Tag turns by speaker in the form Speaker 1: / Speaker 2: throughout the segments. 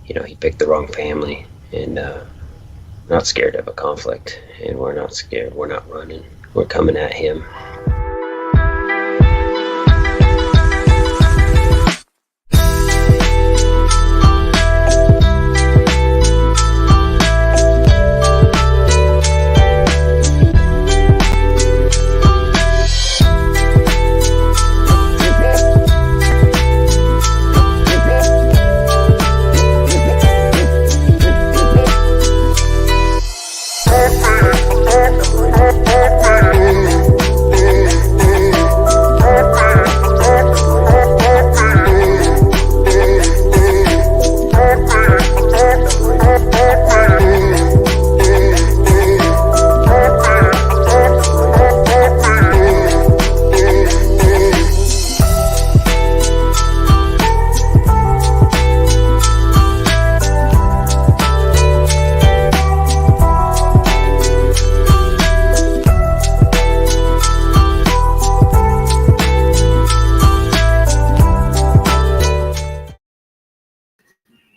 Speaker 1: he picked the wrong family, and not scared of a conflict, and we're not scared. We're not running. We're coming at him.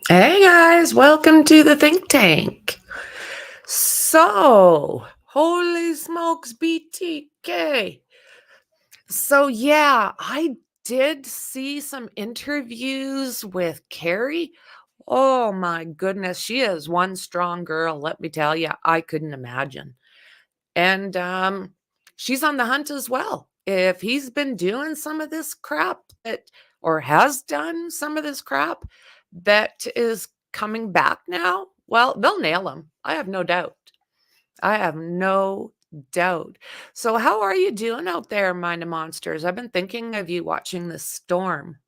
Speaker 2: Hey guys, welcome to the think tank. So, holy smokes, BTK. So, yeah, I did see some interviews with Kerri. Oh my goodness, she is one strong girl, let me tell you. I couldn't imagine. And she's on the hunt as well. If he's been doing some of this crap or has done some of this crap that is coming back now, well, they'll nail him. I have no doubt. I have no doubt. So, how are you doing out there, Mind of Monsters? I've been thinking of you watching this storm.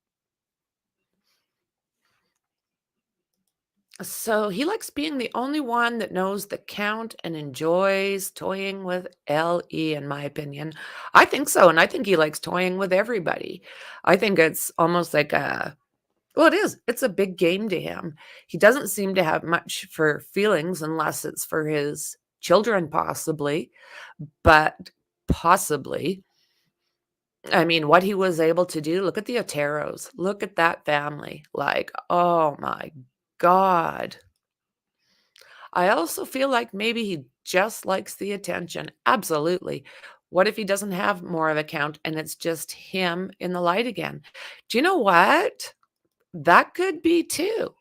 Speaker 2: So he likes being the only one that knows the count and enjoys toying with LE, in my opinion. I think so. And I think he likes toying with everybody. I think it's almost like well, it is. It's a big game to him. He doesn't seem to have much for feelings unless it's for his children, possibly. But possibly, I mean, what he was able to do, look at the Oteros. Look at that family. Like, oh my God. I also feel like maybe he just likes the attention. Absolutely. What if he doesn't have more of a count and it's just him in the light again? Do you know what? That could be too.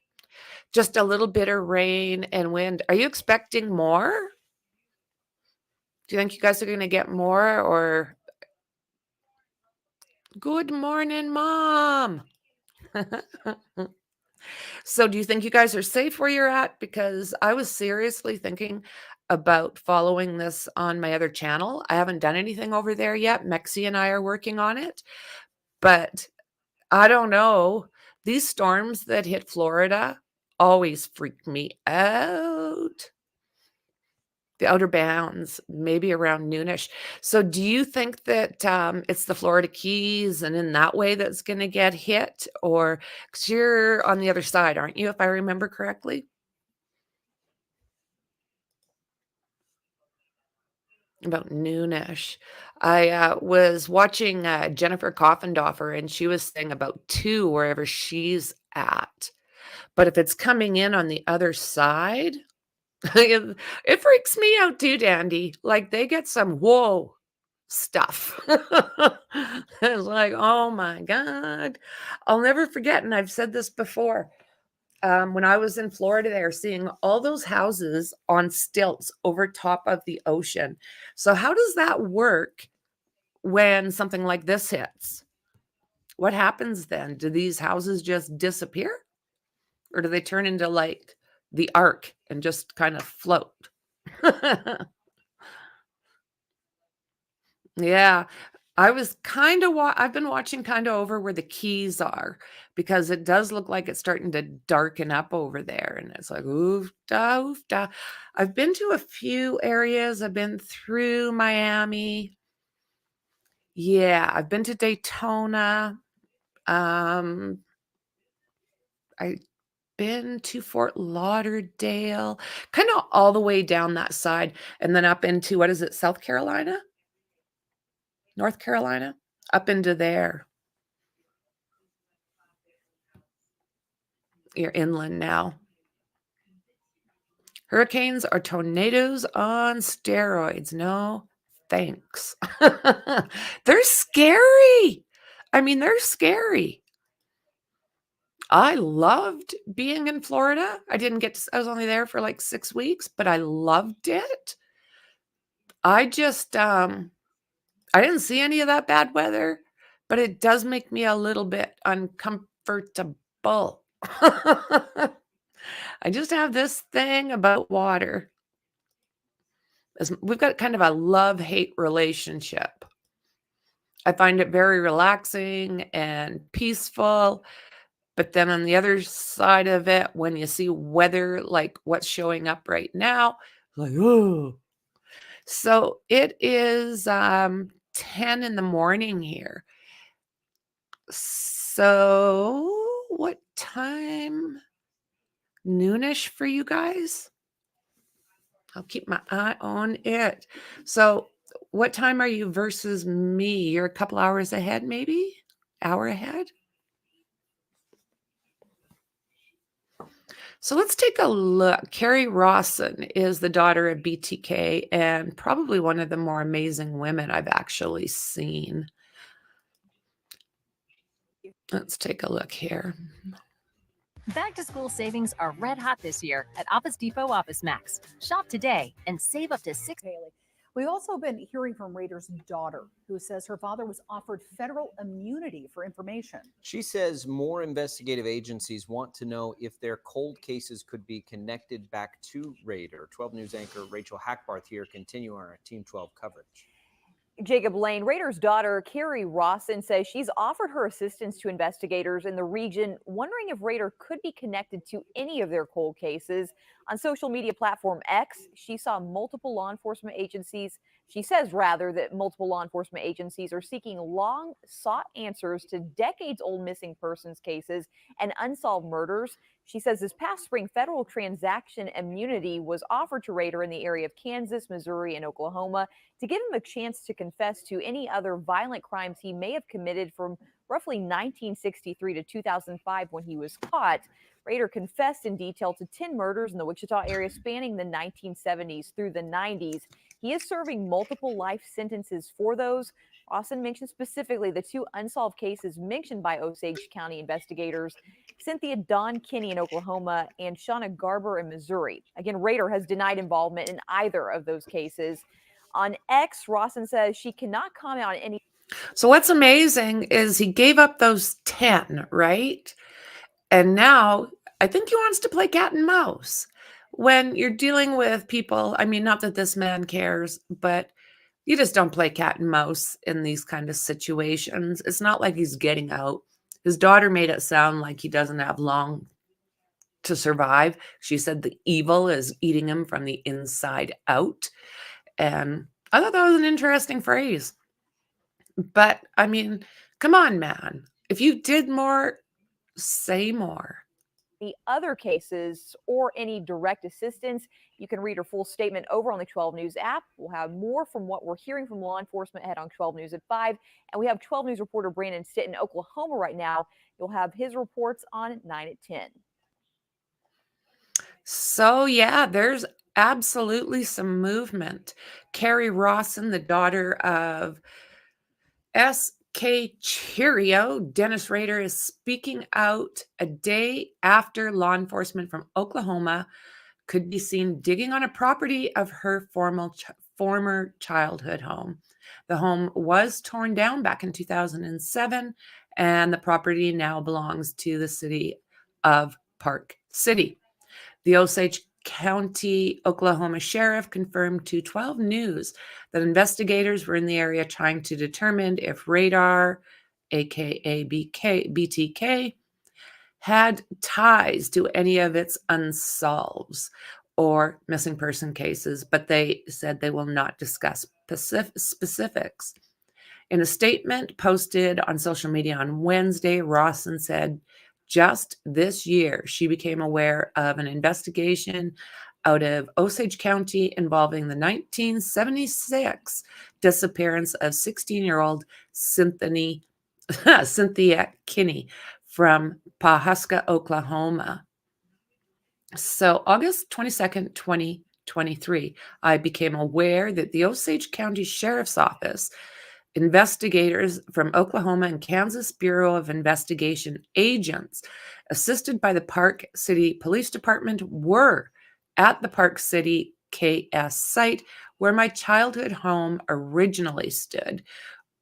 Speaker 2: Just a little bit of rain and wind. Are you expecting more? Do you think you guys are going to get more or good morning, mom? So do you think you guys are safe where you're at? Because I was seriously thinking about following this on my other channel. I haven't done anything over there yet. Mexi and I are working on it, but I don't know. These storms that hit Florida always freak me out. The outer bounds, maybe around noonish. So do you think that it's the Florida Keys and in that way that's going to get hit? Or because you're on the other side, aren't you, if I remember correctly? About noonish. I was watching Jennifer Coffendorfer, and she was saying about 2 wherever she's at. But if it's coming in on the other side, it freaks me out too, Dandy. Like they get some whoa stuff. It's like, oh my God. I'll never forget. And I've said this before. When I was in Florida, there seeing all those houses on stilts over top of the ocean. So, how does that work when something like this hits? What happens then? Do these houses just disappear? Or do they turn into like the ark and just kind of float? Yeah. I was kind of I've been watching kind of over where the Keys are because it does look like it's starting to darken up over there and it's like oof da oof da. I've been to a few areas. I've been through Miami. Yeah, I've been to Daytona. Um I've been to Fort Lauderdale, kind of all the way down that side and then up into what is it, South Carolina? North Carolina? Up into there. You're inland now. Hurricanes are tornadoes on steroids. No, thanks. They're scary. I mean, they're scary. I loved being in Florida. I was only there for like 6 weeks, but I loved it. I just, I didn't see any of that bad weather, but it does make me a little bit uncomfortable. I just have this thing about water. We've got kind of a love-hate relationship. I find it very relaxing and peaceful, but then on the other side of it, when you see weather like what's showing up right now, like, oh. So it is 10 in the morning here. So what time? Noonish for you guys? I'll keep my eye on it. So what time are you versus me? You're a couple hours ahead, maybe? Hour ahead? So let's take a look. Kerri Rawson is the daughter of BTK and probably one of the more amazing women I've actually seen. Let's take a look here.
Speaker 3: Back to school savings are red hot this year at Office Depot Office Max. Shop today and save up to $6.
Speaker 4: We've also been hearing from Rader's daughter, who says her father was offered federal immunity for information.
Speaker 5: She says more investigative agencies want to know if their cold cases could be connected back to Rader. 12 News anchor Rachel Hackbarth here, continue our Team 12 coverage.
Speaker 6: Jacob Lane, Rader's daughter, Kerri Rawson, says she's offered her assistance to investigators in the region, wondering if Rader could be connected to any of their cold cases. On social media platform X, she saw multiple law enforcement agencies. She says, rather, that multiple law enforcement agencies are seeking long-sought answers to decades-old missing persons cases and unsolved murders. She says this past spring, federal transaction immunity was offered to Rader in the area of Kansas, Missouri, and Oklahoma to give him a chance to confess to any other violent crimes he may have committed from roughly 1963 to 2005 when he was caught. Rader confessed in detail to 10 murders in the Wichita area spanning the 1970s through the 90s. He is serving multiple life sentences for those. Rawson mentioned specifically the 2 unsolved cases mentioned by Osage County investigators, Cynthia Dawn Kinney in Oklahoma and Shauna Garber in Missouri. Again, Rader has denied involvement in either of those cases. On X, Rawson says she cannot comment on any.
Speaker 2: So what's amazing is he gave up those 10, right? And now I think he wants to play cat and mouse. When you're dealing with people, I mean, not that this man cares, but you just don't play cat and mouse in these kind of situations. It's not like he's getting out. His daughter made it sound like he doesn't have long to survive. She said the evil is eating him from the inside out. And I thought that was an interesting phrase. But I mean, come on, man. If you did more, say more.
Speaker 6: The other cases or any direct assistance, you can read her full statement over on the 12 News app. We'll have more from what we're hearing from law enforcement ahead on 12 News at 5. And we have 12 News reporter Brandon Stitt in Oklahoma right now. You'll have his reports on 9 at 10.
Speaker 2: So, yeah, there's absolutely some movement. Kerri Rawson, the daughter of S.K. Cheerio, Dennis Rader, is speaking out a day after law enforcement from Oklahoma could be seen digging on a property of her former childhood home. The home was torn down back in 2007, and the property now belongs to the city of Park City. The Osage County, Oklahoma sheriff confirmed to 12 News that investigators were in the area trying to determine if Rader, aka BTK, had ties to any of its unsolveds or missing person cases, but they said they will not discuss specifics. In a statement posted on social media on Wednesday, Rawson said, just this year, she became aware of an investigation out of Osage County involving the 1976 disappearance of 16-year-old Cynthia Kinney from Pawhuska, Oklahoma. So August 22nd, 2023, I became aware that the Osage County Sheriff's Office investigators from Oklahoma and Kansas Bureau of Investigation agents, assisted by the Park City Police Department, were at the Park City KS site where my childhood home originally stood,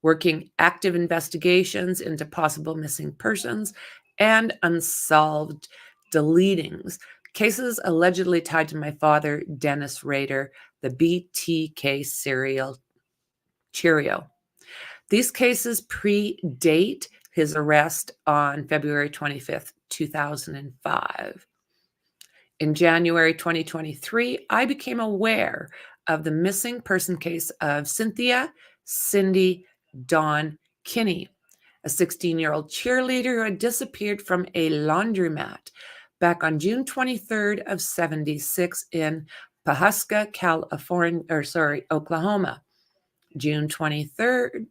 Speaker 2: working active investigations into possible missing persons and unsolved deletings, cases allegedly tied to my father, Dennis Rader, the BTK serial Cheerio. These cases predate his arrest on February 25th, 2005. In January 2023, I became aware of the missing person case of Cynthia Cindy Dawn Kinney, a 16-year-old cheerleader who had disappeared from a laundromat back on June 23rd of 76 in Pahuska, Oklahoma. June 23rd,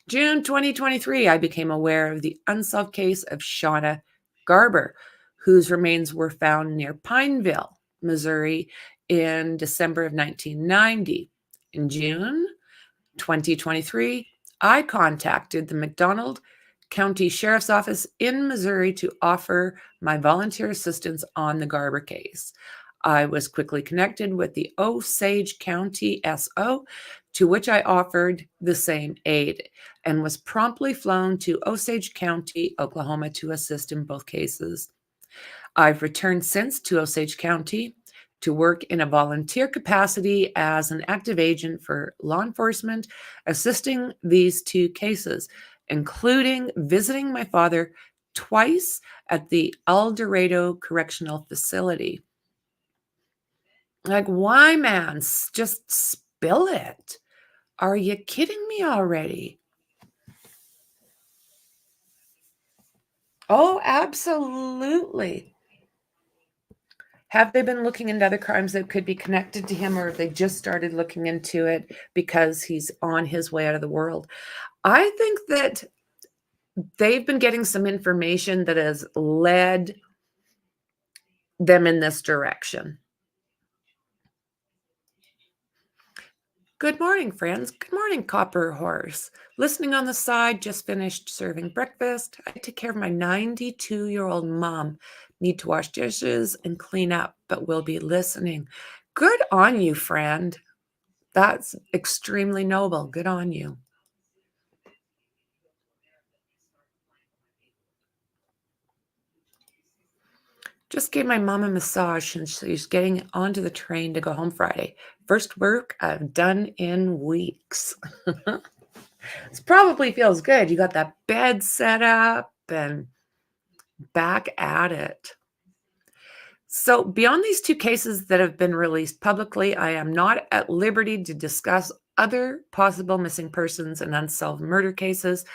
Speaker 2: June 2023, I became aware of the unsolved case of Shauna Garber, whose remains were found near Pineville, Missouri in December of 1990. In June 2023, I contacted the McDonald County Sheriff's Office in Missouri to offer my volunteer assistance on the Garber case. I was quickly connected with the Osage County SO, to which I offered the same aid, and was promptly flown to Osage County, Oklahoma, to assist in both cases. I've returned since to Osage County to work in a volunteer capacity as an active agent for law enforcement, assisting these two cases, including visiting my father twice at the El Dorado Correctional Facility. Like, why, man? Just spill it. Are you kidding me already? Oh, absolutely. Have they been looking into other crimes that could be connected to him, or have they just started looking into it because he's on his way out of the world? I think that they've been getting some information that has led them in this direction. Good morning, friends. Good morning, Copper Horse. Listening on the side, just finished serving breakfast. I take care of my 92-year-old mom. Need to wash dishes and clean up, but will be listening. Good on you, friend. That's extremely noble. Good on you. Just gave my mom a massage and she's getting onto the train to go home Friday. First work I've done in weeks. It probably feels good. You got that bed set up and back at it. So beyond these two cases that have been released publicly, I am not at liberty to discuss other possible missing persons and unsolved murder cases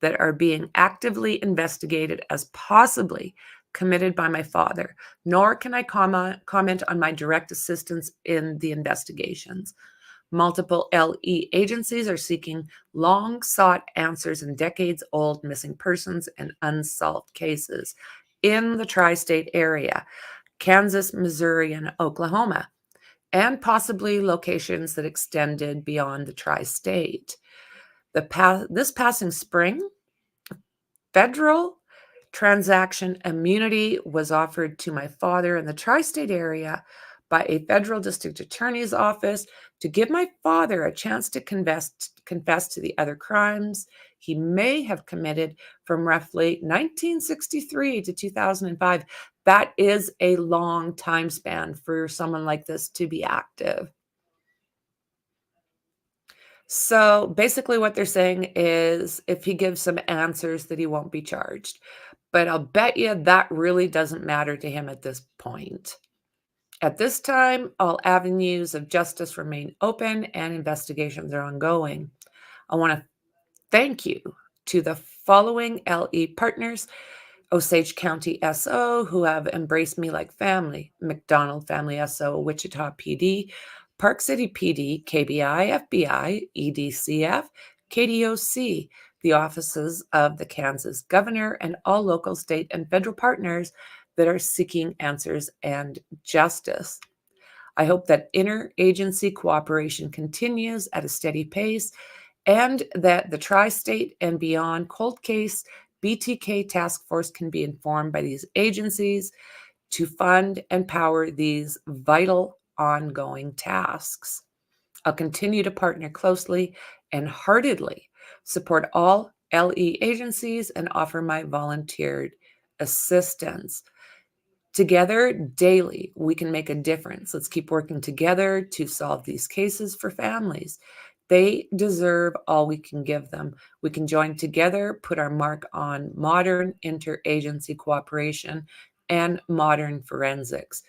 Speaker 2: that are being actively investigated as possibly committed by my father, nor can I comment on my direct assistance in the investigations. Multiple LE agencies are seeking long-sought answers in decades-old missing persons and unsolved cases in the tri-state area, Kansas, Missouri, and Oklahoma, and possibly locations that extended beyond the tri-state. This passing spring, federal transaction immunity was offered to my father in the tri-state area by a federal district attorney's office to give my father a chance to confess to the other crimes he may have committed from roughly 1963 to 2005. That is a long time span for someone like this to be active. So basically what they're saying is if he gives some answers that he won't be charged. But I'll bet you that really doesn't matter to him at this point. At this time, all avenues of justice remain open and investigations are ongoing. I want to thank you to the following LE partners: Osage County SO, who have embraced me like family, McDonald Family SO, Wichita PD, Park City PD, KBI, FBI, EDCF, KDOC, the offices of the Kansas governor, and all local, state, and federal partners that are seeking answers and justice. I hope that interagency cooperation continues at a steady pace and that the tri-state and beyond cold case BTK task force can be informed by these agencies to fund and power these vital ongoing tasks. I'll continue to partner closely and heartedly support all LE agencies and offer my volunteered assistance. Together, daily, we can make a difference. Let's keep working together to solve these cases for families. They deserve all we can give them. We can join together, put our mark on modern interagency cooperation and modern forensics.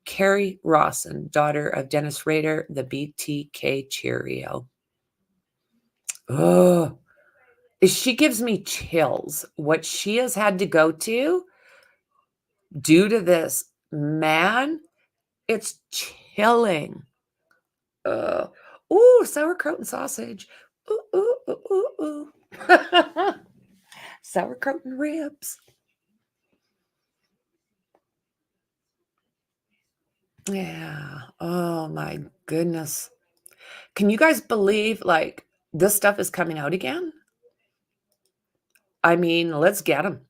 Speaker 2: Kerri Rawson, daughter of Dennis Rader, the BTK Cheerio. Oh, she gives me chills. What she has had to go to due to this man, it's chilling. Ooh, sauerkraut and sausage. Ooh, ooh, ooh, ooh, ooh. Sauerkraut and ribs. Yeah. Oh my goodness. Can you guys believe like this stuff is coming out again? I mean, let's get them.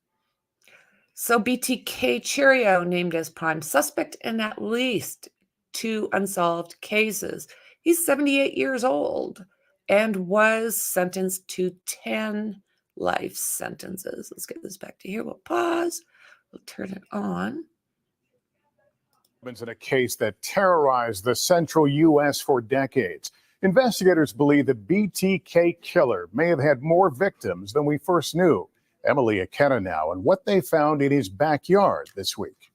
Speaker 2: So BTK Cheerio named as prime suspect in at least 2 unsolved cases. He's 78 years old and was sentenced to 10 life sentences. Let's get this back to here. We'll pause. We'll turn it on.
Speaker 7: In a case that terrorized the central U.S. for decades. Investigators believe the BTK killer may have had more victims than we first knew. Emily Akena now and what they found in his backyard this week.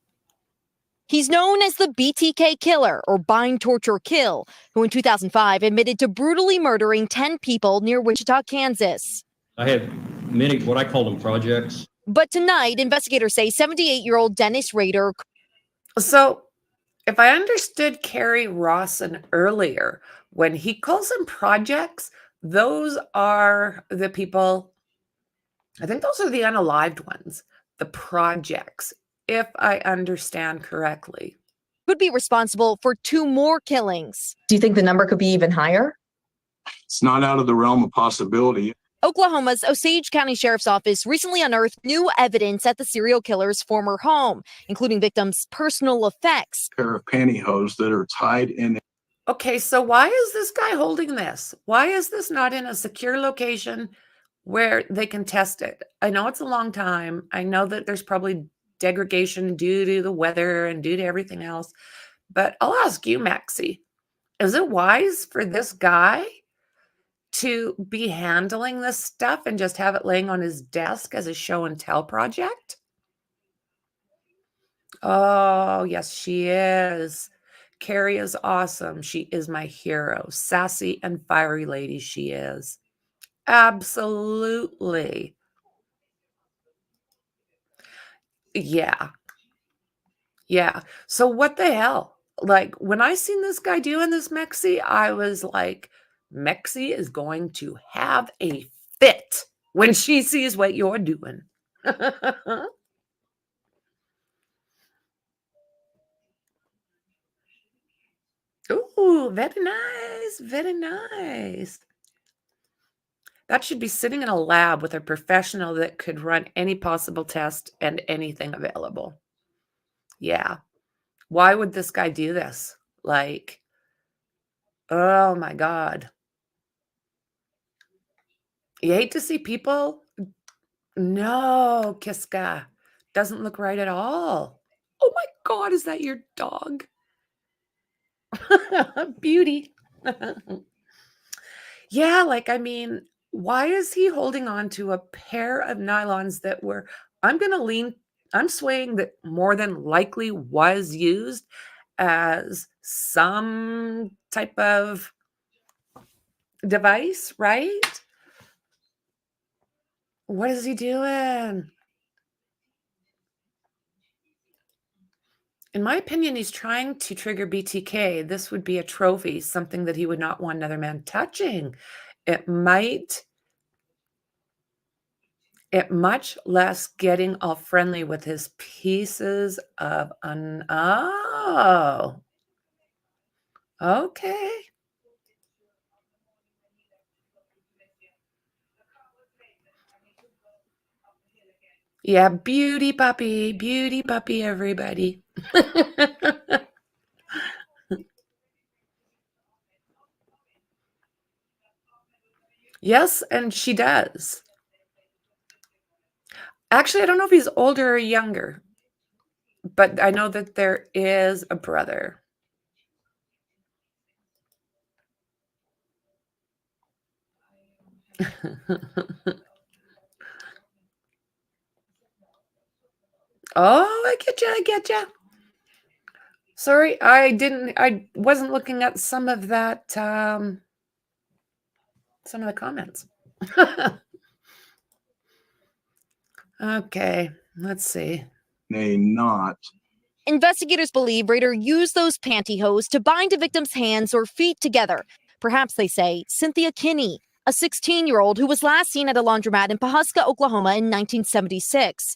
Speaker 8: He's known as the BTK killer, or bind, torture, kill, who in 2005 admitted to brutally murdering 10 people near Wichita, Kansas.
Speaker 9: I had many, what I call them, projects.
Speaker 8: But tonight, investigators say 78-year-old Dennis Rader.
Speaker 2: So if I understood Kerri Rawson earlier, when he calls them projects, those are the people, I think those are the unalived ones, the projects, if I understand correctly.
Speaker 8: Could be responsible for 2 more killings.
Speaker 10: Do you think the number could be even higher?
Speaker 11: It's not out of the realm of possibility.
Speaker 8: Oklahoma's Osage County Sheriff's Office recently unearthed new evidence at the serial killer's former home, including victims' personal effects.
Speaker 11: A pair of pantyhose that are tied in.
Speaker 2: Okay, so why is this guy holding this? Why is this not in a secure location where they can test it? I know it's a long time. I know that there's probably degradation due to the weather and due to everything else. But I'll ask you, Maxie, is it wise for this guy to be handling this stuff and just have it laying on his desk as a show and tell project? Oh, yes, she is. Kerri is awesome. She is my hero. Sassy and fiery lady she is. Absolutely. Yeah. Yeah. So what the hell? Like when I seen this guy doing this, Mexi, I was like, Mexi is going to have a fit when she sees what you're doing. Ooh, very nice. Very nice. That should be sitting in a lab with a professional that could run any possible test and anything available. Yeah. Why would this guy do this? Like, oh my God. You hate to see people. No, Kiska. Doesn't look right at all. Oh my God, is that your dog? Beauty. Yeah, like, I mean, why is he holding on to a pair of nylons that were, I'm swaying that more than likely was used as some type of device, right? What is he doing? In my opinion, he's trying to trigger BTK. This would be a trophy, something that he would not want another man touching. It might It much less getting all friendly with his pieces of oh, okay. Yeah, beauty puppy, everybody. Yes, and she does. Actually, I don't know if he's older or younger, but I know that there is a brother. Oh, I get you. Sorry, I wasn't looking at some of that, some of the comments. Okay, let's see.
Speaker 11: May not.
Speaker 8: Investigators believe Rader used those pantyhose to bind a victim's hands or feet together. Perhaps, they say, Cynthia Kinney, a 16-year-old who was last seen at a laundromat in Pawhuska, Oklahoma in 1976.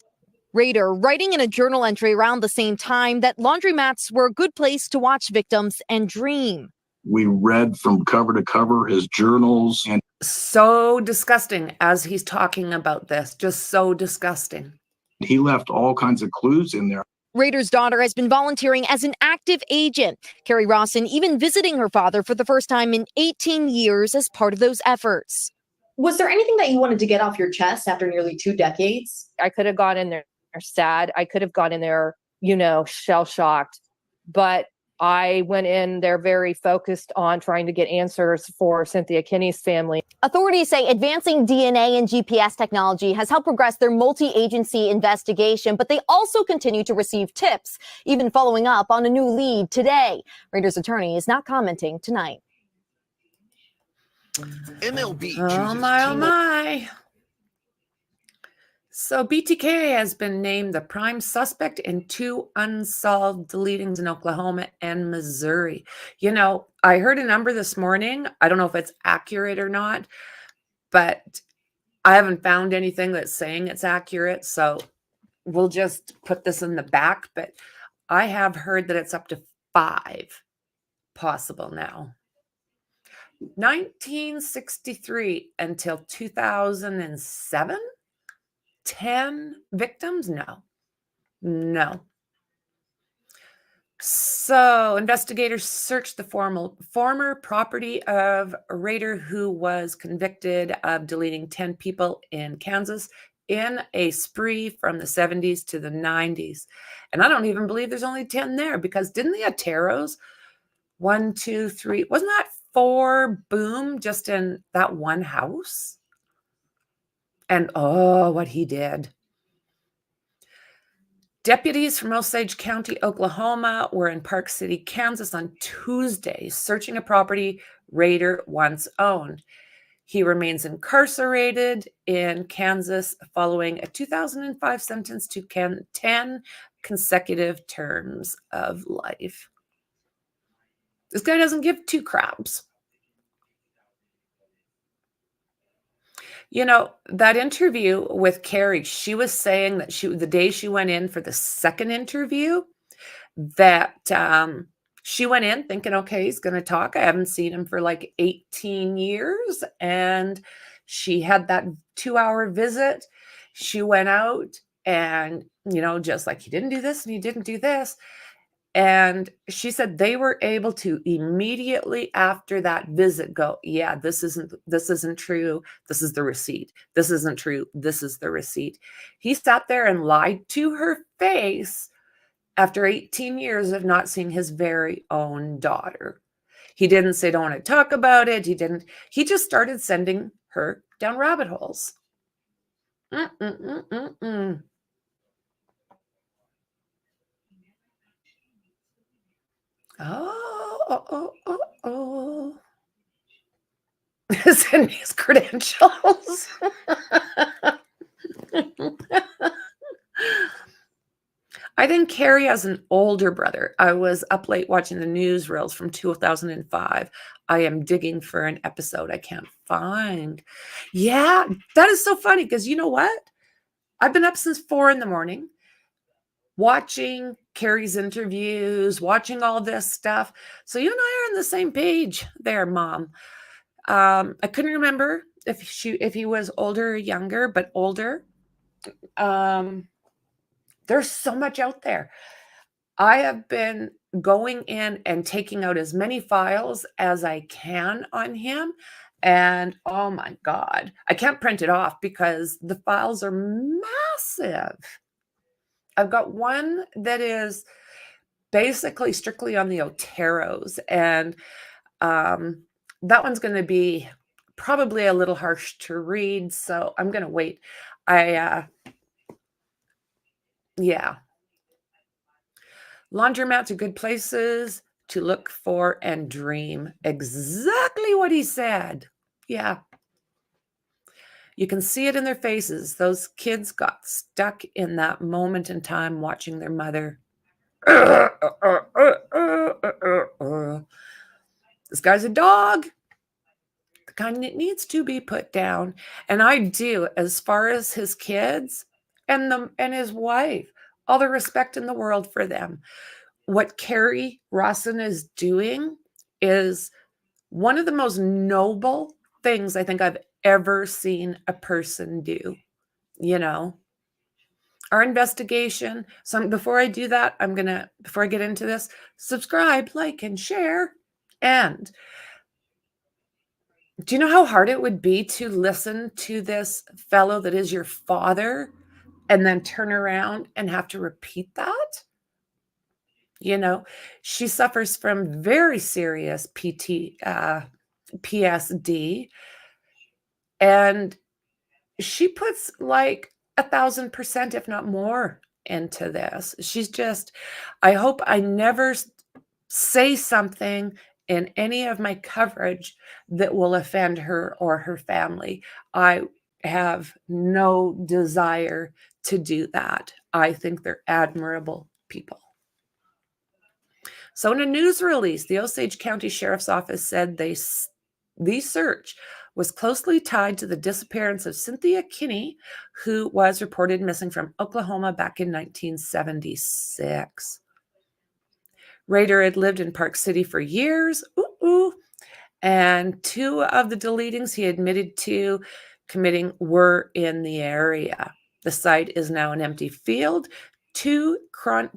Speaker 8: Rader writing in a journal entry around the same time that laundromats were a good place to watch victims and dream.
Speaker 11: We read from cover to cover his journals, and
Speaker 2: So disgusting as he's talking about this, just so disgusting.
Speaker 11: he left all kinds of clues in there.
Speaker 8: Rader's daughter has been volunteering as an active agent, Kerri Rawson even visiting her father for the first time in 18 years as part of those efforts.
Speaker 10: Was there anything that you wanted to get off your chest after nearly 2 decades?
Speaker 12: I could have gone in there sad. I could have gone in there, shell-shocked. But I went in there very focused on trying to get answers for Cynthia Kinney's family.
Speaker 8: Authorities say advancing DNA and GPS technology has helped progress their multi-agency investigation, but they also continue to receive tips, even following up on a new lead today. Rader's attorney is not commenting tonight.
Speaker 13: MLB
Speaker 2: Oh my. So BTK has been named the prime suspect in 2 unsolved deletings in Oklahoma and Missouri. I heard a number this morning. I don't know if it's accurate or not, but I haven't found anything that's saying it's accurate. So we'll just put this in the back. But I have heard that it's up to 5 possible now. 1963 until 2007. 10 victims? No. So investigators searched the former property of Rader, who was convicted of deleting 10 people in Kansas in a spree from the 70s to the 90s. And I don't even believe there's only 10 there, because didn't the Ateros 1, 2, 3, wasn't that 4 boom just in that one house? And what he did. Deputies from Osage County, Oklahoma were in Park City, Kansas on Tuesday, searching a property Rader once owned. He remains incarcerated in Kansas following a 2005 sentence to 10 consecutive terms of life. This guy doesn't give 2 craps. That interview with Kerri, she was saying that the day she went in for the second interview, that she went in thinking, okay, he's going to talk. I haven't seen him for like 18 years. And she had that 2-hour visit. She went out and, just like, he didn't do this and he didn't do this. And she said they were able to immediately after that visit go, yeah, this isn't true. This is the receipt. This isn't true. This is the receipt. He sat there and lied to her face after 18 years of not seeing his very own daughter. He didn't say, don't want to talk about it. He just started sending her down rabbit holes. Oh. Send me his credentials. I think Kerri has an older brother. I was up late watching the newsreels from 2005. I am digging for an episode I can't find. Yeah, that is so funny because you know what? I've been up since 4 in the morning, watching Kerri's interviews, watching all this stuff. So you and I are on the same page there, Mom. I couldn't remember if he was older or younger, but older. There's so much out there. I have been going in and taking out as many files as I can on him. And oh my God, I can't print it off because the files are massive. I've got one that is basically strictly on the Oteros, and that one's going to be probably a little harsh to read, so I'm going to wait. Yeah. Laundromats are good places to look for and dream. Exactly what he said. Yeah. You can see it in their faces. Those kids got stuck in that moment in time watching their mother. This guy's a dog. The kind that needs to be put down. And I do, as far as his kids and his wife, all the respect in the world for them. What Kerri Rawson is doing is one of the most noble things I think I've ever seen a person do. You know, our investigation. So before I do that, before I get into this, subscribe, like, and share. And do you know how hard it would be to listen to this fellow that is your father and then turn around and have to repeat that? You know, she suffers from very serious PSD, and she puts like 1,000%, if not more, into this. I hope I never say something in any of my coverage that will offend her or her family. I have no desire to do that. I think they're admirable people. So in a news release, the Osage County Sheriff's Office said the search was closely tied to the disappearance of Cynthia Kinney, who was reported missing from Oklahoma back in 1976. Rader had lived in Park City for years, and 2 of the deletings he admitted to committing were in the area. The site is now an empty field. 2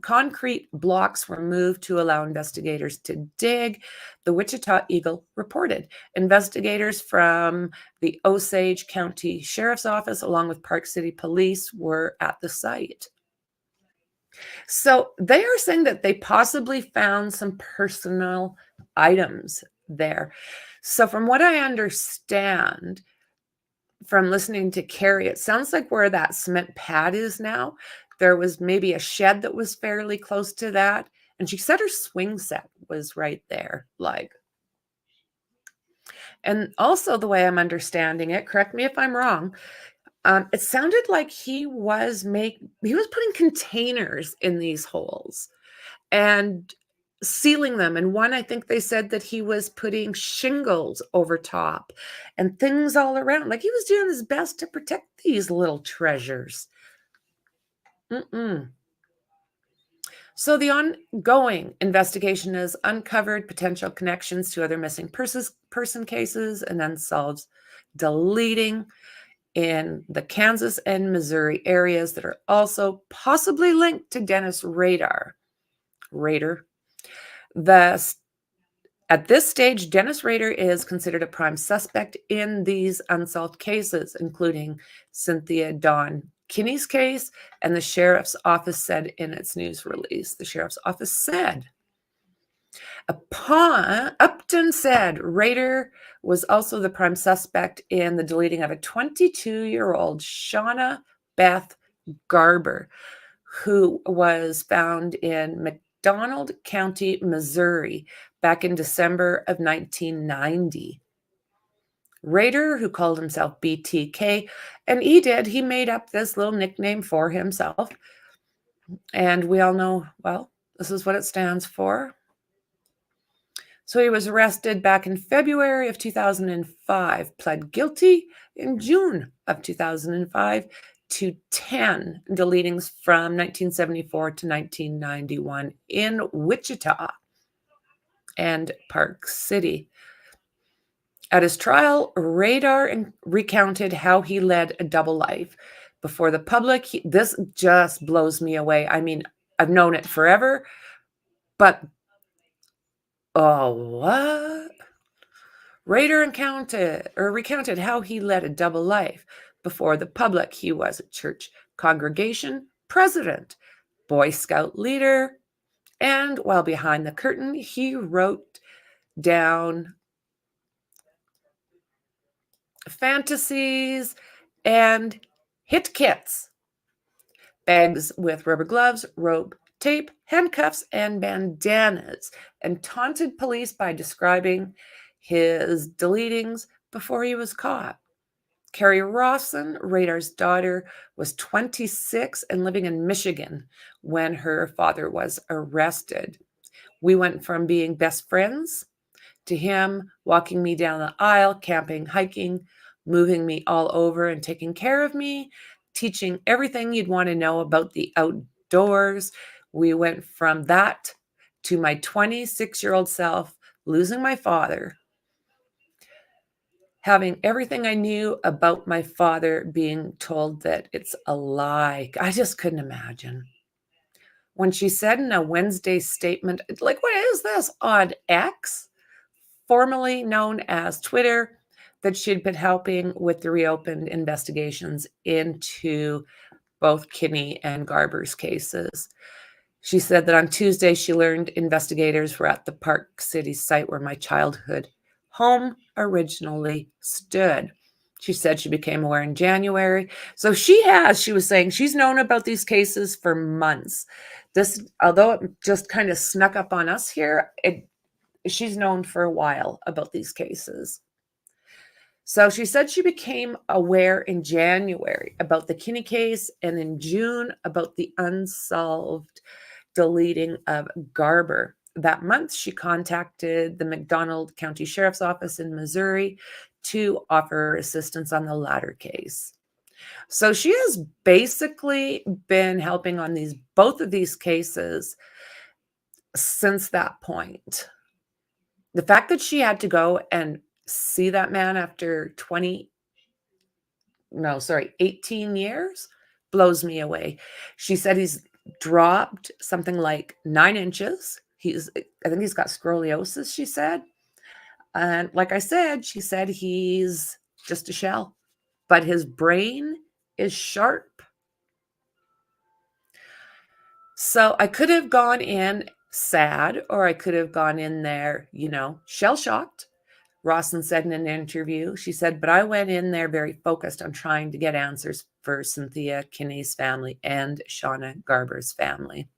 Speaker 2: concrete blocks were moved to allow investigators to dig, the Wichita Eagle reported. Investigators from the Osage County Sheriff's Office, along with Park City Police, were at the site. So they are saying that they possibly found some personal items there. So from what I understand, from listening to Kerri, it sounds like where that cement pad is now, there was maybe a shed that was fairly close to that. And she said her swing set was right there. And also the way I'm understanding it, correct me if I'm wrong, it sounded like he was putting containers in these holes and sealing them. And one, I think they said that he was putting shingles over top and things all around. Like he was doing his best to protect these little treasures. So the ongoing investigation has uncovered potential connections to other missing person cases and unsolved deleting in the Kansas and Missouri areas that are also possibly linked to Dennis Rader. At this stage, Dennis Rader is considered a prime suspect in these unsolved cases, including Cynthia Dawn Kinney's case, and the sheriff's office said in its news release. The sheriff's office said, Upton said Rader was also the prime suspect in the deleting of a 22-year-old Shauna Beth Garber, who was found in McDonald County, Missouri, back in December of 1990. Rader, who called himself BTK, and he made up this little nickname for himself. And we all know, well, this is what it stands for. So he was arrested back in February of 2005, pled guilty in June of 2005 to 10 deletings from 1974 to 1991 in Wichita and Park City. At his trial, Rader recounted how he led a double life. Before the public, this just blows me away. I mean, I've known it forever, but oh, what? Rader recounted how he led a double life. Before the public, he was a church congregation president, Boy Scout leader, and while behind the curtain, he wrote down fantasies and hit kits, bags with rubber gloves, rope, tape, handcuffs, and bandanas, and taunted police by describing his deletings before he was caught. Kerri Rawson, Rader's daughter, was 26 and living in Michigan when her father was arrested. We went from being best friends to him walking me down the aisle, camping, hiking, moving me all over and taking care of me, teaching everything you'd want to know about the outdoors. We went from that to my 26-year-old self losing my father, having everything I knew about my father being told that it's a lie. I just couldn't imagine. When she said in a Wednesday statement, like, what is this, on X, formerly known as Twitter, that she'd been helping with the reopened investigations into both Kinney and Garber's cases. She said that on Tuesday, she learned investigators were at the Park City site where my childhood home originally stood. She said she became aware in January. So she was saying she's known about these cases for months. This, although it just kind of snuck up on us here, she's known for a while about these cases. So she said she became aware in January about the Kinney case and in June about the unsolved deleting of Garber. That month, she contacted the McDonald County Sheriff's Office in Missouri to offer assistance on the latter case. So she has basically been helping on both of these cases since that point. The fact that she had to go and see that man after 18 years blows me away. She said he's dropped something like 9 inches. I think he's got scoliosis, she said. And like I said, she said he's just a shell, but his brain is sharp. So I could have gone in sad, or I could have gone in there, shell-shocked. Rawson said in an interview, she said, but I went in there very focused on trying to get answers for Cynthia Kinney's family and Shauna Garber's family.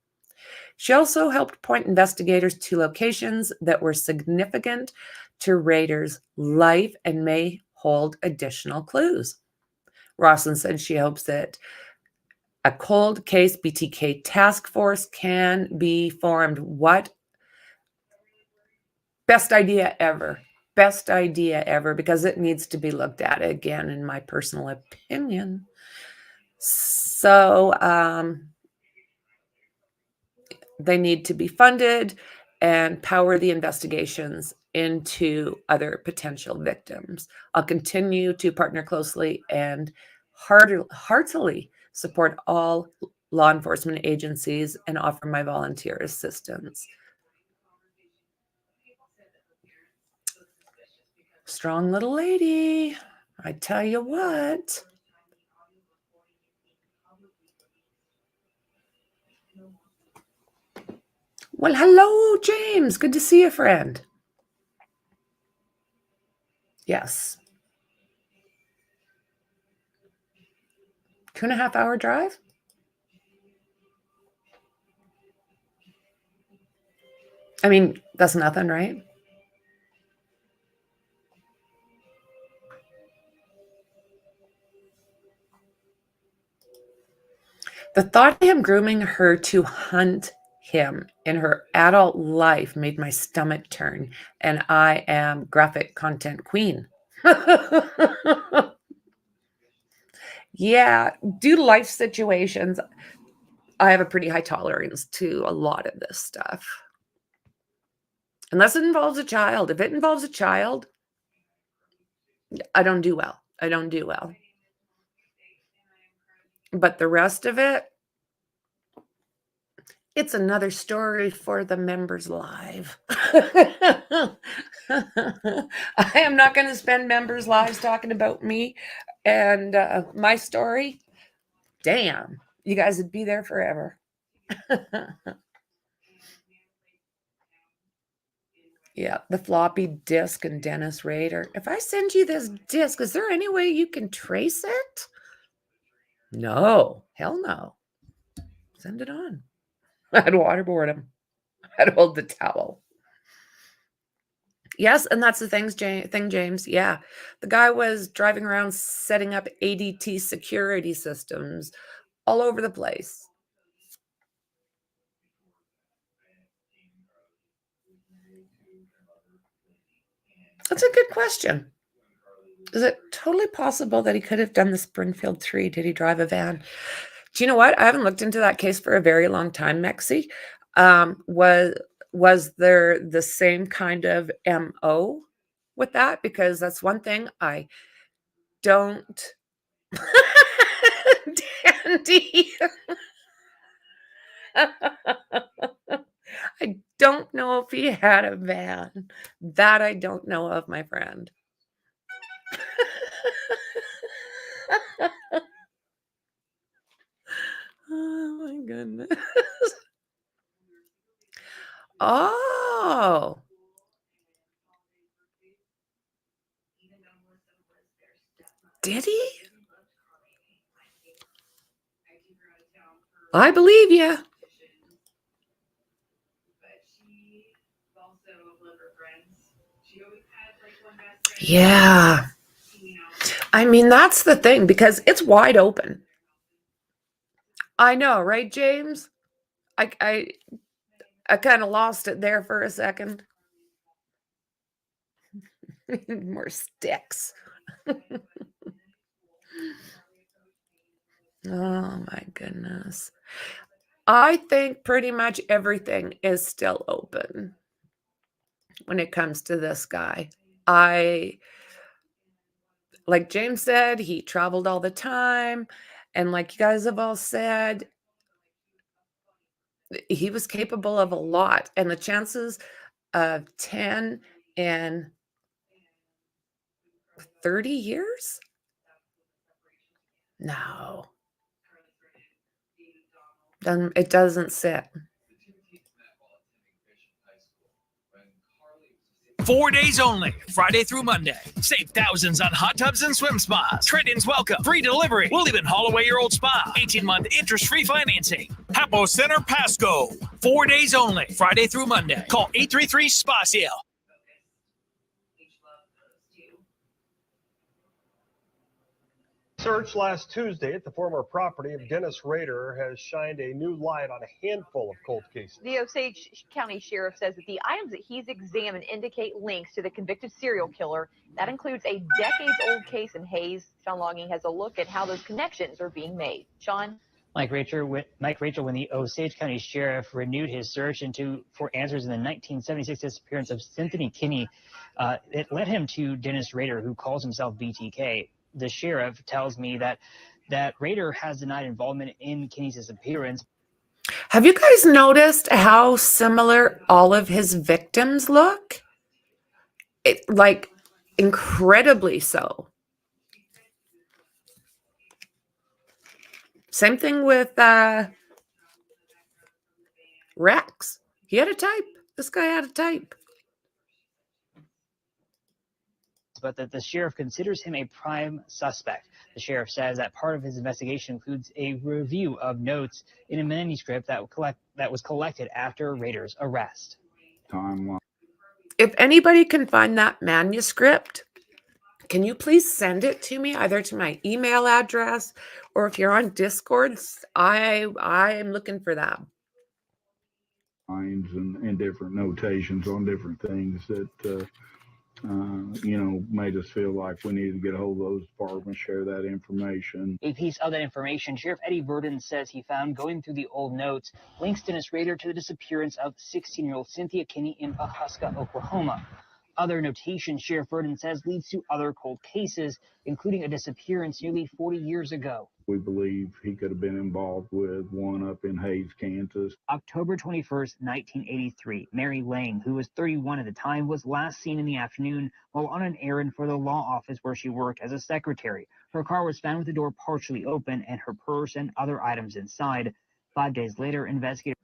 Speaker 2: She also helped point investigators to locations that were significant to Rader's life and may hold additional clues. Rawson said she hopes that a cold case BTK task force can be formed. What best idea ever. Best idea ever, because it needs to be looked at again, in my personal opinion. So they need to be funded and power the investigations into other potential victims. I'll continue to partner closely and heartily support all law enforcement agencies and offer my volunteer assistance. Strong little lady, I tell you what. Well, hello, James. Good to see you, friend. Yes. 2.5 hour drive? I mean, that's nothing, right? The thought of him grooming her to hunt him in her adult life made my stomach turn, and I am graphic content queen. Yeah, due to life situations, I have a pretty high tolerance to a lot of this stuff. Unless it involves a child. If it involves a child, I don't do well. I don't do well. But the rest of it, it's another story for the members live. I am not going to spend members' lives talking about me and my story. Damn, you guys would be there forever. Yeah, the floppy disk and Dennis Rader. If I send you this disk, is there any way you can trace it? No, hell no. Send it on. I'd waterboard him. I'd hold the towel. Yes, and that's the thing, James. Yeah, the guy was driving around setting up ADT security systems all over the place. That's a good question. Is it totally possible that he could have done the Springfield 3? Did he drive a van? Do you know what? I haven't looked into that case for a very long time, Mexi. Was there the same kind of MO with that? Because that's one thing I don't. Dandy. I don't know if he had a van. That I don't know of, my friend. Oh my goodness. Oh. Did he? I believe you. Yeah. I mean, that's the thing, because it's wide open. I know, right, James? I kind of lost it there for a second. More sticks. Oh my goodness. I think pretty much everything is still open when it comes to this guy. Like James said, he traveled all the time. And like you guys have all said, he was capable of a lot. And the chances of 10 and 30 years? No. It doesn't sit.
Speaker 13: 4 days only, Friday through Monday. Save thousands on hot tubs and swim spas. Trade-ins welcome. Free delivery. We'll even haul away your old spa. 18-month interest-free financing. Hapo Center Pasco. 4 days only, Friday through Monday. Call 833-SPA-SALE.
Speaker 14: Search last Tuesday at the former property of Dennis Rader has shined a new light on a handful of cold cases.
Speaker 6: The Osage County Sheriff says that the items that he's examined indicate links to the convicted serial killer. That includes a decades-old case in Hayes. Sean Logging has a look at how those connections are being made. Sean?
Speaker 15: Mike Rachel, when the Osage County Sheriff renewed his search for answers in the 1976 disappearance of Cynthia Kinney, it led him to Dennis Rader, who calls himself BTK. The sheriff tells me that Rader has denied involvement in Kinney's disappearance.
Speaker 2: Have you guys noticed how similar all of his victims look? Like incredibly so. Same thing with Rex. He had a type. This guy had a type.
Speaker 15: But that the sheriff considers him a prime suspect. The sheriff says that part of his investigation includes a review of notes in a manuscript that was collected after Rader's arrest.
Speaker 2: If anybody can find that manuscript, can you please send it to me, either to my email address, or if you're on Discord, I am looking for that.
Speaker 16: And different notations on different things that made us feel like we needed to get a hold of those departments, share that information.
Speaker 15: A piece of that information, Sheriff Eddie Verdon says he found going through the old notes links Dennis Rader to the disappearance of 16-year-old Cynthia Kinney in Pawhuska, Oklahoma. Other notation, Sheriff Verdon says, leads to other cold cases, including a disappearance nearly 40 years ago.
Speaker 16: We believe he could have been involved with one up in Hays, Kansas.
Speaker 15: October 21st, 1983, Mary Lang, who was 31 at the time, was last seen in the afternoon while on an errand for the law office where she worked as a secretary. Her car was found with the door partially open and her purse and other items inside. 5 days later, investigators...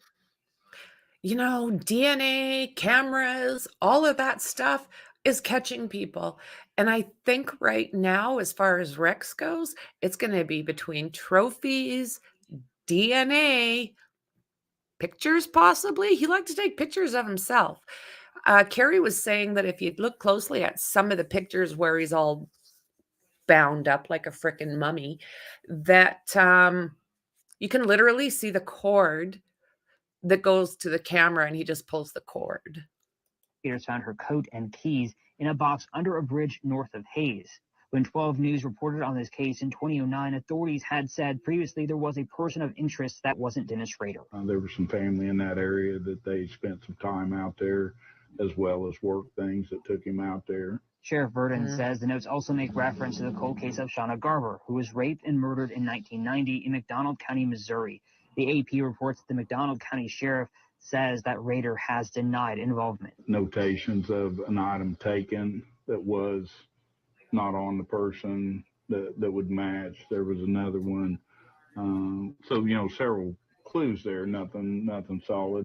Speaker 2: DNA, cameras, all of that stuff is catching people. And I think right now, as far as Rex goes, it's going to be between trophies, DNA, pictures possibly. He liked to take pictures of himself. Kerri was saying that if you look closely at some of the pictures where he's all bound up like a frickin' mummy, that you can literally see the cord that goes to the camera and he just pulls the cord.
Speaker 15: Investigators found her coat and keys in a box under a bridge north of Hays. When 12 News reported on this case in 2009, authorities had said previously there was a person of interest that wasn't Dennis Rader.
Speaker 16: There was some family in that area that they spent some time out there, as well as work things that took him out there.
Speaker 15: Sheriff Verdon says the notes also make reference to the cold case of Shauna Garber, who was raped and murdered in 1990 in McDonald County, Missouri. The AP reports that the McDonald County Sheriff says that Rader has denied involvement.
Speaker 16: Notations of an item taken that was not on the person that would match. There was another one. Several clues there, nothing solid.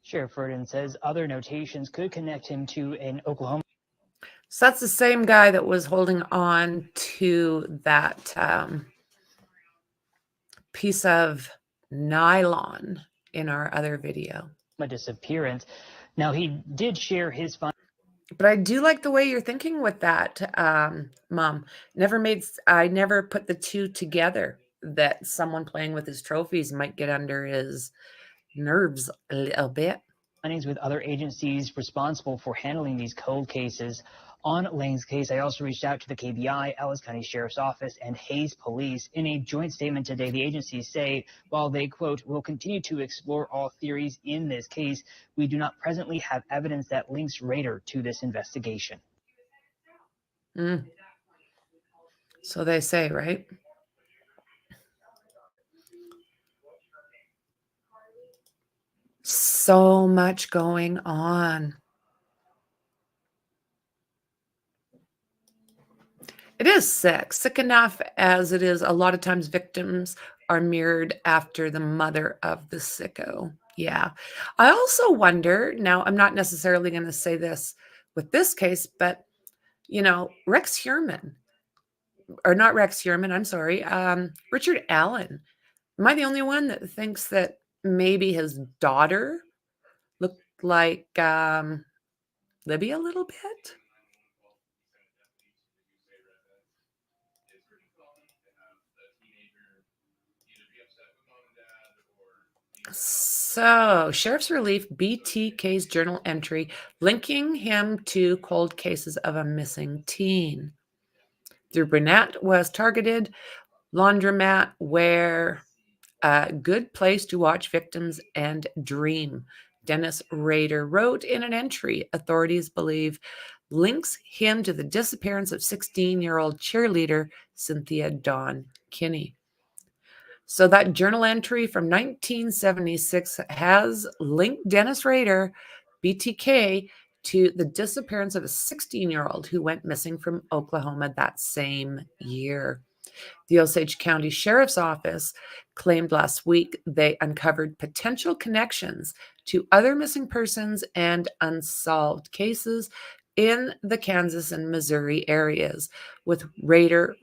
Speaker 15: Sheriff Verdon says other notations could connect him to an Oklahoma.
Speaker 2: So that's the same guy that was holding on to that piece of nylon in our other video.
Speaker 15: A disappearance. Now, he did share his findings.
Speaker 2: But I do like the way you're thinking with that, Mom. I never put the two together, that someone playing with his trophies might get under his nerves a little bit.
Speaker 15: Findings with other agencies responsible for handling these cold cases. On Lane's case, I also reached out to the KBI, Ellis County Sheriff's Office, and Hays Police. In a joint statement today, the agencies say, while they, quote, will continue to explore all theories in this case, we do not presently have evidence that links Rader to this investigation.
Speaker 2: So they say, right? So much going on. It is sick enough as it is. A lot of times victims are mirrored after the mother of the sicko. Yeah. I also wonder, now I'm not necessarily going to say this with this case, but, Rex Heuermann, or not Rex Heuermann, I'm sorry, Richard Allen. Am I the only one that thinks that maybe his daughter looked like Libby a little bit? So, Sheriff's Relief, BTK's journal entry linking him to cold cases of a missing teen. Through Burnett was targeted, laundromat where a good place to watch victims and dream. Dennis Rader wrote in an entry authorities believe links him to the disappearance of 16-year-old cheerleader Cynthia Dawn Kinney. So that journal entry from 1976 has linked Dennis Rader, BTK, to the disappearance of a 16-year-old who went missing from Oklahoma that same year. The Osage County Sheriff's Office claimed last week they uncovered potential connections to other missing persons and unsolved cases in the Kansas and Missouri areas, with Rader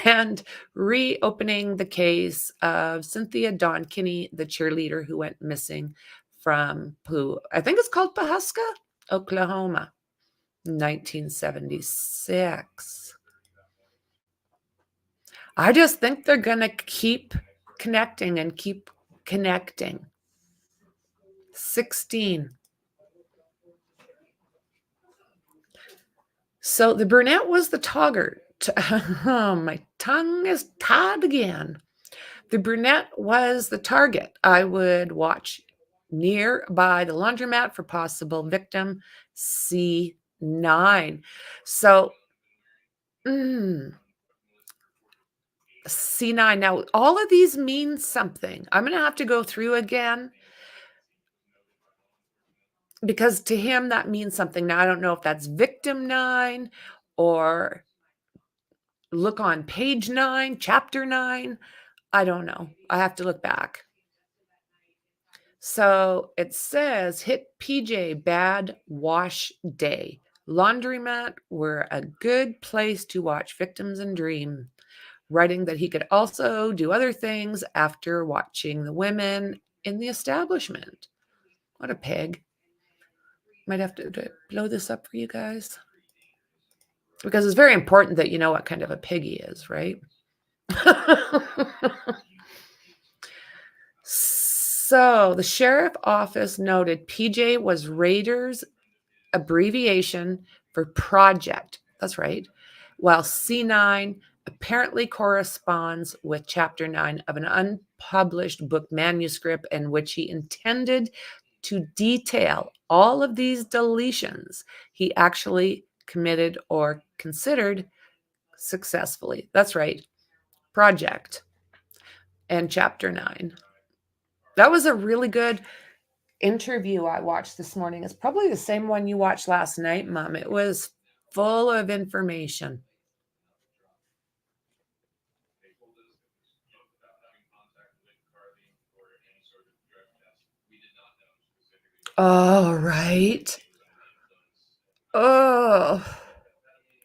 Speaker 2: and reopening the case of Cynthia Dawn Kinney, the cheerleader who went missing from I think it's called Pawhuska, Oklahoma, 1976. I just think they're going to keep connecting and keep connecting. 16. So the brunette was the togger. My tongue is tied again. The brunette was the target. I would watch nearby the laundromat for possible victim C9. So, C9. Now, all of these mean something. I'm going to have to go through again because to him that means something. Now, I don't know if that's victim 9 or look on page 9, chapter 9. I don't know. I have to look back. So it says hit PJ bad wash day. Laundromat were a good place to watch victims and dream. Writing that he could also do other things after watching the women in the establishment. What a pig. Might have to blow this up for you guys. Because it's very important that you know what kind of a pig he is, right? So the sheriff office noted PJ was Rader's abbreviation for project. That's right. While C9 apparently corresponds with chapter 9 of an unpublished book manuscript in which he intended to detail all of these deletions he actually committed or considered successfully. That's right. Project and chapter 9. That was a really good interview I watched this morning. It's probably the same one you watched last night, Mom. It was full of information. Oh, right. Oh,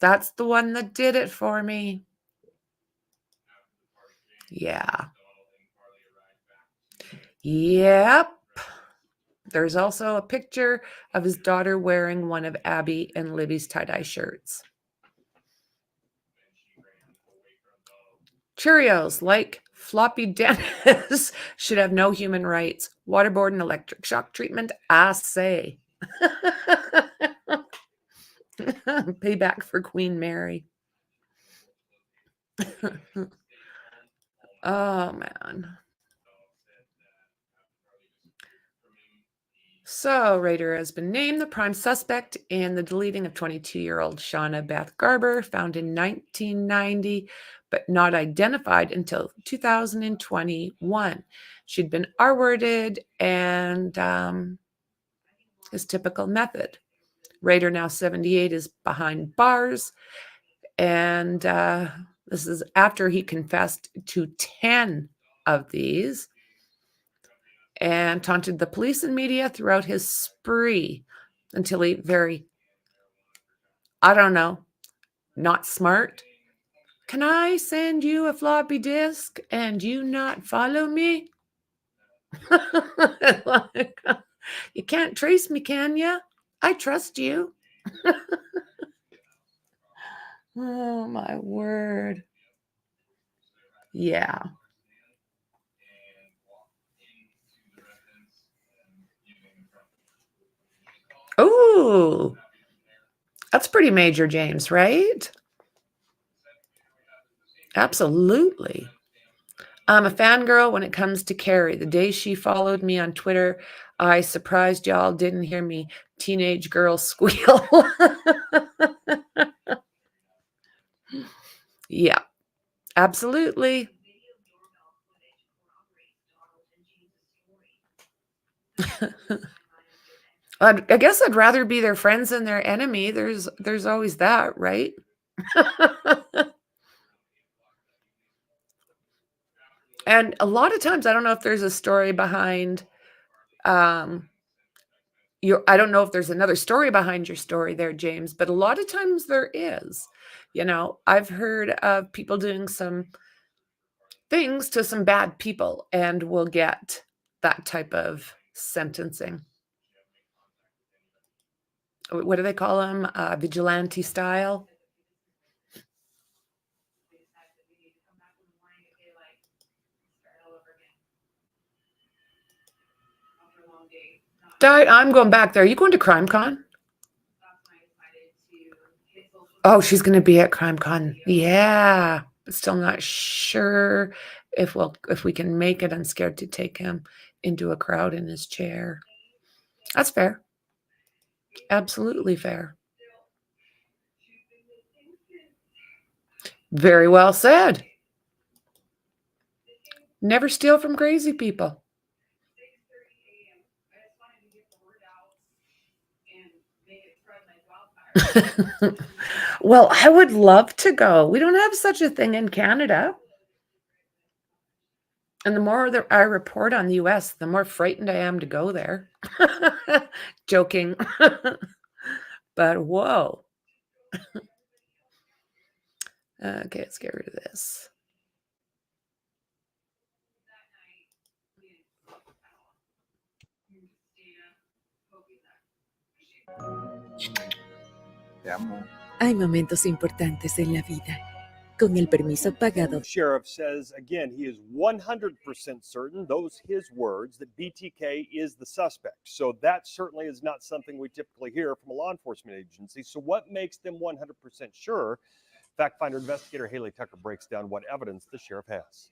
Speaker 2: that's the one that did it for me. Yeah. Yep. There's also a picture of his daughter wearing one of Abby and Libby's tie-dye shirts. Cheerios, like Floppy Dennis, should have no human rights. Waterboard and electric shock treatment, I say. Payback for Queen Mary. Oh, man. So, Rader has been named the prime suspect in the deleting of 22-year-old Shauna Beth Garber, found in 1990, but not identified until 2021. She'd been R-worded and his typical method. Rader, now 78, is behind bars, and this is after he confessed to 10 of these and taunted the police and media throughout his spree until he I don't know, not smart. Can I send you a floppy disk and you not follow me? Like, you can't trace me, can you? I trust you. Oh, my word. Yeah. Oh, that's pretty major, James, right? Absolutely. I'm a fangirl when it comes to Kerri. The day she followed me on Twitter, I surprised y'all didn't hear me teenage girl squeal. Yeah, absolutely. I guess I'd rather be their friends than their enemy. There's always that, right? And a lot of times, I don't know if there's a story behind I don't know if there's another story behind your story there, James, but a lot of times there is. You know, I've heard of people doing some things to some bad people and will get that type of sentencing. What do they call them? Vigilante style. I'm going back there. Are you going to CrimeCon? Oh, she's going to be at CrimeCon. Yeah, but still not sure if we can make it. I'm scared to take him into a crowd in his chair. That's fair. Absolutely fair. Very well said. Never steal from crazy people. Well, I would love to go. We don't have such a thing in Canada. And the more that I report on the US, the more frightened I am to go there. Joking. But whoa. Okay, let's get rid of this.
Speaker 17: Hay momentos importantes en la vida. Con el permiso pagado.
Speaker 14: Sheriff says again he is 100% certain, those his words, that BTK is the suspect. So that certainly is not something we typically hear from a law enforcement agency. So what makes them 100% sure? Fact finder investigator Haley Tucker breaks down what evidence the sheriff has.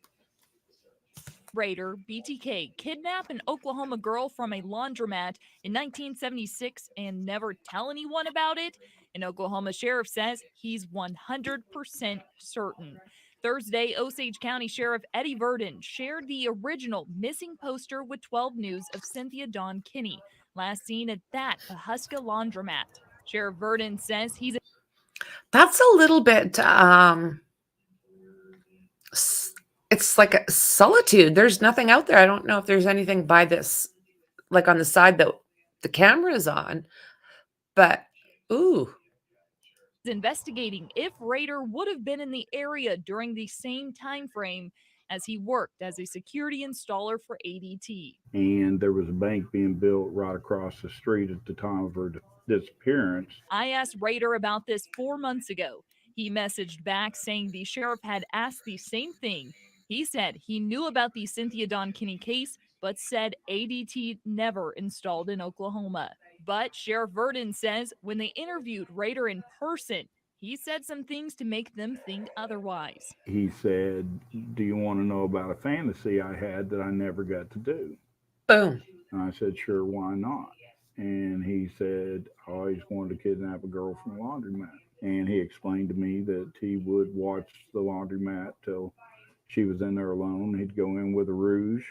Speaker 18: Rader, BTK, kidnap an Oklahoma girl from a laundromat in 1976 and never tell anyone about it? An Oklahoma sheriff says he's 100% certain. Thursday, Osage County Sheriff Eddie Verdon shared the original missing poster with 12 News of Cynthia Dawn Kinney, last seen at that Pahuska laundromat. Sheriff Verdon says he's...
Speaker 2: That's a little bit... it's like a solitude. There's nothing out there. I don't know if there's anything by this, like on the side that the camera is on, but ooh.
Speaker 18: Investigating if Rader would have been in the area during the same time frame as he worked as a security installer for ADT.
Speaker 16: And there was a bank being built right across the street at the time of her disappearance.
Speaker 18: I asked Rader about this 4 months ago. He messaged back saying the sheriff had asked the same thing. He said he knew about the Cynthia Dawn Kinney case, but said ADT never installed in Oklahoma. But Sheriff Verdon says when they interviewed Rader in person, he said some things to make them think otherwise.
Speaker 16: He said, "Do you want to know about a fantasy I had that I never got to do?"
Speaker 2: Boom.
Speaker 16: And I said, "Sure, why not?" And he said, "I always wanted to kidnap a girl from a laundromat." And he explained to me that he would watch the laundromat till she was in there alone. He'd go in with a rouge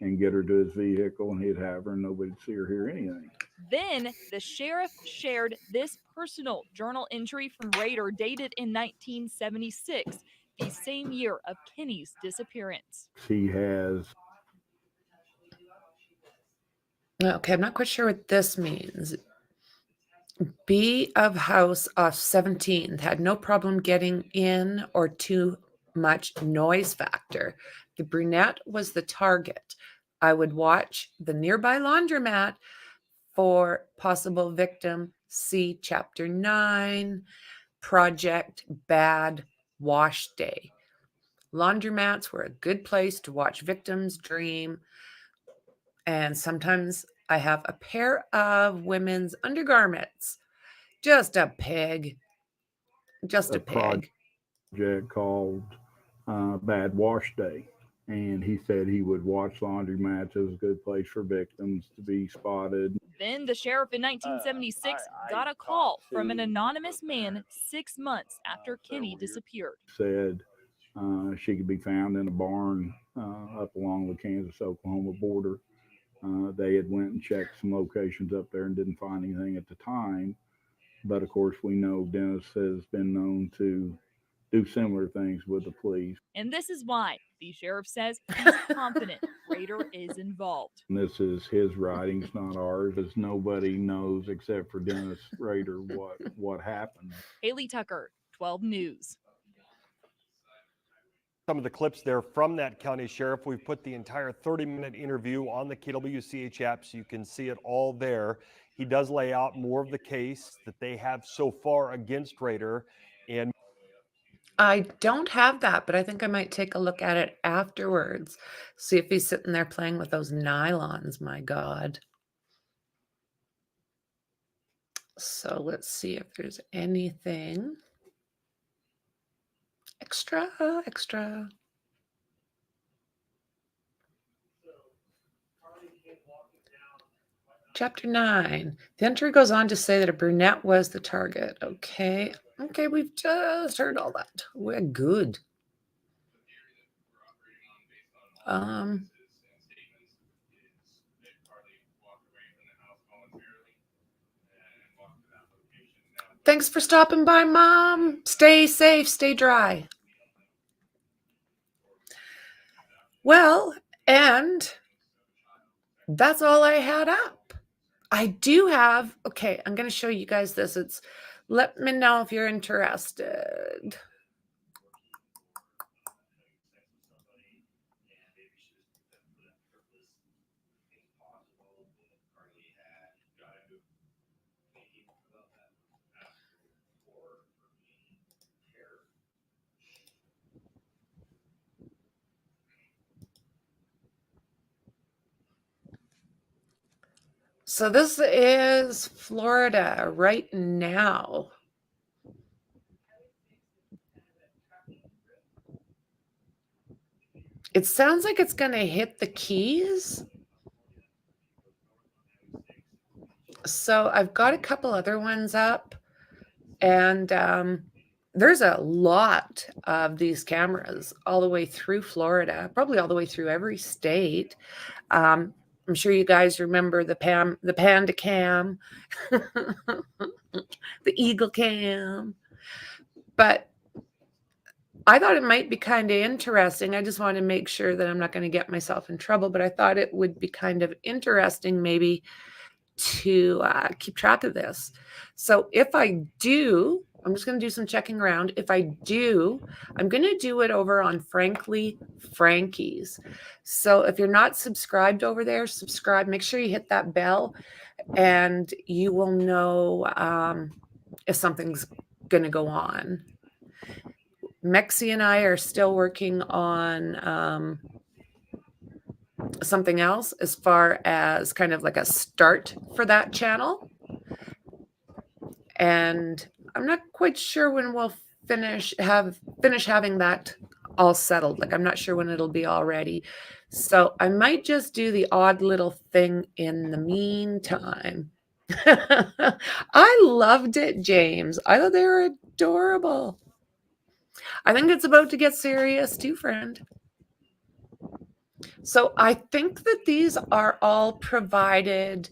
Speaker 16: and get her to his vehicle, and he'd have her, and nobody'd see or hear anything.
Speaker 18: Then the sheriff shared this personal journal entry from Rader dated in 1976, the same year of Kinney's disappearance.
Speaker 16: He has...
Speaker 2: Okay, I'm not quite sure what this means. B of house off 17th had no problem getting in or too much noise factor. The brunette was the target. I would watch the nearby laundromat for possible victim. See Chapter 9, Project Bad Wash Day. Laundromats were a good place to watch victims dream. And sometimes I have a pair of women's undergarments. Just a pig. Just a pig.
Speaker 16: Project called Bad Wash Day. And he said he would watch laundromats as a good place for victims to be spotted.
Speaker 18: Then the sheriff in 1976 got a call from an anonymous man 6 months after Kinney disappeared.
Speaker 16: Said she could be found in a barn up along the Kansas-Oklahoma border. They had went and checked some locations up there and didn't find anything at the time. But of course, we know Dennis has been known to do similar things with the police.
Speaker 18: And this is why the sheriff says he's confident Rader is involved.
Speaker 16: And this is his writings, not ours, as nobody knows except for Dennis Rader what happened.
Speaker 18: Haley Tucker, 12 News.
Speaker 14: Some of the clips there from that county sheriff. We've put the entire 30-minute interview on the KWCH app, so you can see it all there. He does lay out more of the case that they have so far against Rader. And
Speaker 2: I don't have that, but I think I might take a look at it afterwards. See if he's sitting there playing with those nylons. My God. So let's see if there's anything extra. Chapter 9. The entry goes on to say that a brunette was the target. Okay. Okay, we've just heard all that. We're good. Thanks for stopping by, Mom. Stay safe, stay dry. Well, and that's all I had up. I do have, okay, I'm going to show you guys this. Let me know if you're interested. So this is Florida right now. It sounds like it's going to hit the Keys. So I've got a couple other ones up, and there's a lot of these cameras all the way through Florida, probably all the way through every state. I'm sure you guys remember the Panda Cam, the Eagle Cam, but I thought it might be kind of interesting. I just want to make sure that I'm not going to get myself in trouble, but I thought it would be kind of interesting maybe to keep track of this. So if I do, I'm just going to do some checking around. If I do, I'm going to do it over on Frankly Frankie's. So if you're not subscribed over there, subscribe. Make sure you hit that bell, and you will know if something's going to go on. Mexi and I are still working on something else as far as kind of like a start for that channel. And I'm not quite sure when we'll finish having that all settled. Like, I'm not sure when it'll be all ready. So I might just do the odd little thing in the meantime. I loved it, James. I thought they were adorable. I think it's about to get serious too, friend. So I think that these are all provided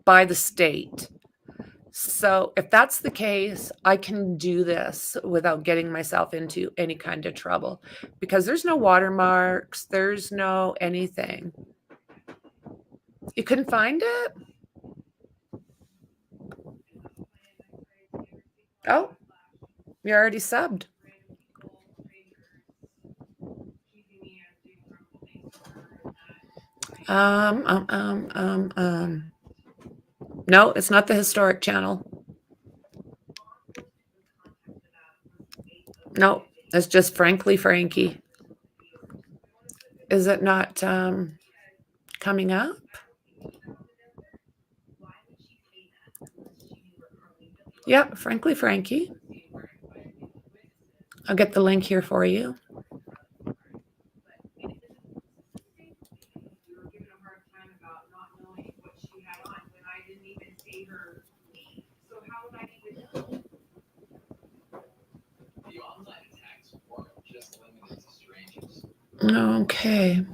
Speaker 2: by the state. So if that's the case, I can do this without getting myself into any kind of trouble, because there's no watermarks, there's no anything. You couldn't find it? Oh, you're already subbed. No, it's not the historic channel. No, it's just Frankly Frankie. Is it not coming up? Yeah, Frankly Frankie. I'll get the link here for you. Okay.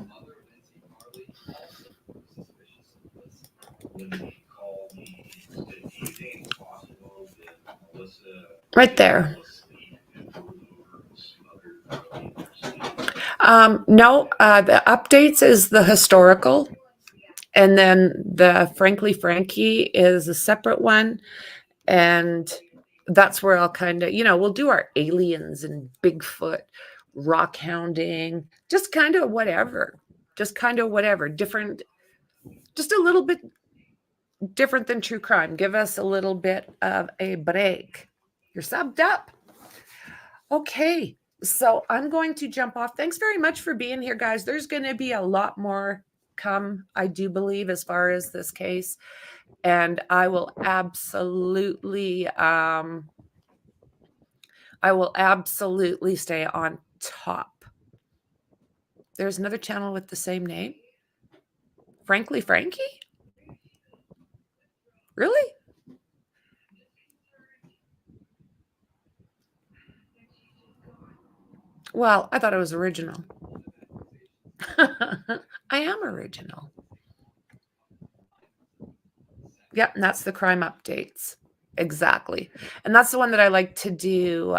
Speaker 2: Right there. No, the updates is the historical, and then the Frankly Frankie is a separate one, and that's where I'll kind of, we'll do our aliens and Bigfoot, rock hounding, just kind of whatever, different, just a little bit different than true crime. Give us a little bit of a break. You're subbed up. Okay. So I'm going to jump off. Thanks very much for being here, guys. There's going to be a lot more outcome, I do believe, as far as this case. And I will absolutely stay on top. There's another channel with the same name. Frankly Frankie? Really? Well, I thought it was original. I am original. Yep, and that's the crime updates. Exactly. And that's the one that I like to do.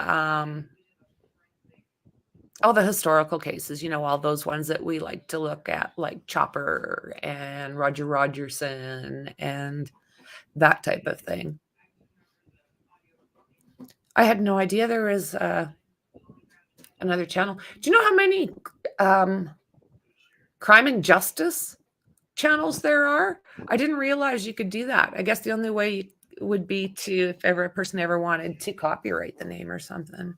Speaker 2: All the historical cases, all those ones that we like to look at, like Chopper and Roger Rogerson and that type of thing. I had no idea there was another channel. Do you know how many crime and justice channels there are? I didn't realize you could do that. I guess the only way would be to, if ever a person ever wanted to copyright the name or something.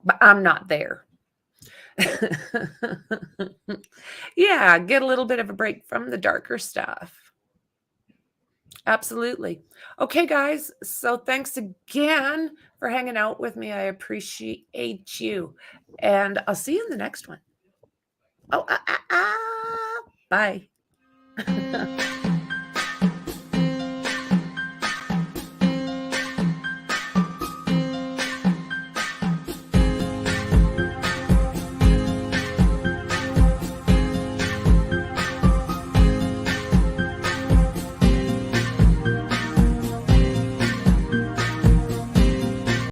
Speaker 2: But I'm not there. Yeah, get a little bit of a break from the darker stuff. Absolutely. Okay, guys. So thanks again for hanging out with me. I appreciate you. And I'll see you in the next one. Bye.